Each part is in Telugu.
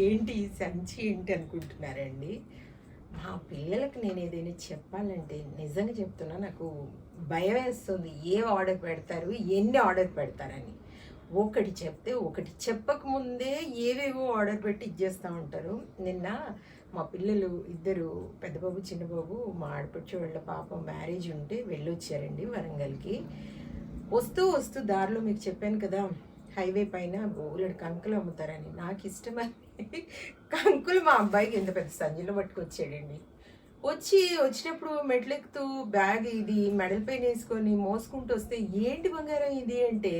ఏంటి ఈ సంచి ఏంటి అనుకుంటున్నారండి. మా పిల్లలకి నేను ఏదైనా చెప్పాలంటే నిజంగా చెప్తున్నా, నాకు భయం వేస్తుంది. ఏ ఆర్డర్ పెడతారు, ఎన్ని ఆర్డర్ పెడతారని. ఒకటి చెప్తే ఒకటి చెప్పకముందే ఏవేవో ఆర్డర్ పెట్టి ఇచ్చేస్తూ ఉంటారు. నిన్న మా పిల్లలు ఇద్దరు, పెద్ద బాబు చిన్న బాబు, మా ఆడపడుచు వాళ్ళ పాప మ్యారేజ్ ఉంటే వెళ్ళొచ్చారండి వరంగల్కి. వస్తూ వస్తూ దారిలో మీకు చెప్పాను కదా, హైవే పైన బోలెడు కంకులు అమ్ముతారని. నాకు ఇష్టమని కంకులు మా అబ్బాయికి ఎంత పెద్ద సంచిలో పట్టుకొచ్చాడండి. వచ్చినప్పుడు మెట్లెక్కుతూ బ్యాగ్ ఇది మెడల పైన వేసుకొని మోసుకుంటూ వస్తే, ఏంటి బంగారం ఇది అంటే,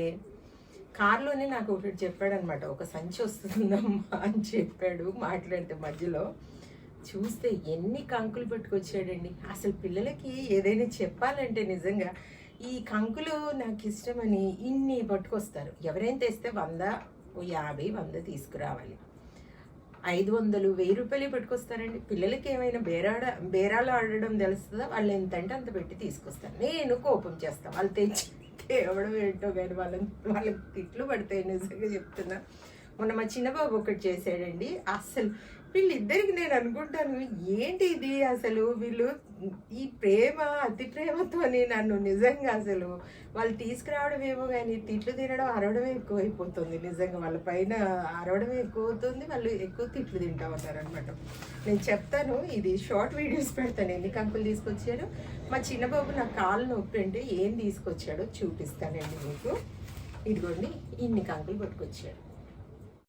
కారులోనే నాకు ఒకటి చెప్పాడనమాట, ఒక సంచి వస్తుందమ్మా అని చెప్పాడు మాట్లాడితే మధ్యలో. చూస్తే ఎన్ని కంకులు పట్టుకొచ్చాడండి. అసలు పిల్లలకి ఏదైనా చెప్పాలంటే నిజంగా ఈ కంకులు నాకు ఇష్టమని ఇన్ని పట్టుకొస్తారు. ఎవరైనా తెస్తే 100, 50, 100 తీసుకురావాలి. 500, 1000 రూపాయలు పట్టుకొస్తారండి. పిల్లలకి ఏమైనా బేరాలు ఆడడం తెలుస్తుందా? వాళ్ళు ఎంత అంటే అంత పెట్టి తీసుకొస్తారు. నేను కోపం చేస్తాను, వాళ్ళు తెచ్చి తేవడం ఏంటో కానీ వాళ్ళకి తిట్లు పడతాయి. నిజంగా చెప్తున్నా. మొన్న మా చిన్నబాబు ఒకటి చేశాడండి. అసలు వీళ్ళిద్దరికి నేను అనుకుంటాను, ఏంటి ఇది అసలు, వీళ్ళు ఈ ప్రేమ అతి ప్రేమతోని నన్ను నిజంగా అసలు వాళ్ళు తీసుకురావడం ఏమో కానీ తిట్లు తినడం, అరవడమే ఎక్కువైపోతుంది. నిజంగా వాళ్ళ పైన అరవడమే ఎక్కువ అవుతుంది, వాళ్ళు ఎక్కువ తిట్లు తింటా ఉంటారు అనమాట. నేను చెప్తాను, ఇది షార్ట్ వీడియోస్ పెడతాను ఎన్ని కంకులు తీసుకొచ్చాడు. మా చిన్నబాబు నా కాళ్ళు నొప్పి అంటే ఏం తీసుకొచ్చాడో చూపిస్తానండి మీకు. ఇదిగోండి, ఇన్ని కంకులు పట్టుకొచ్చాడు.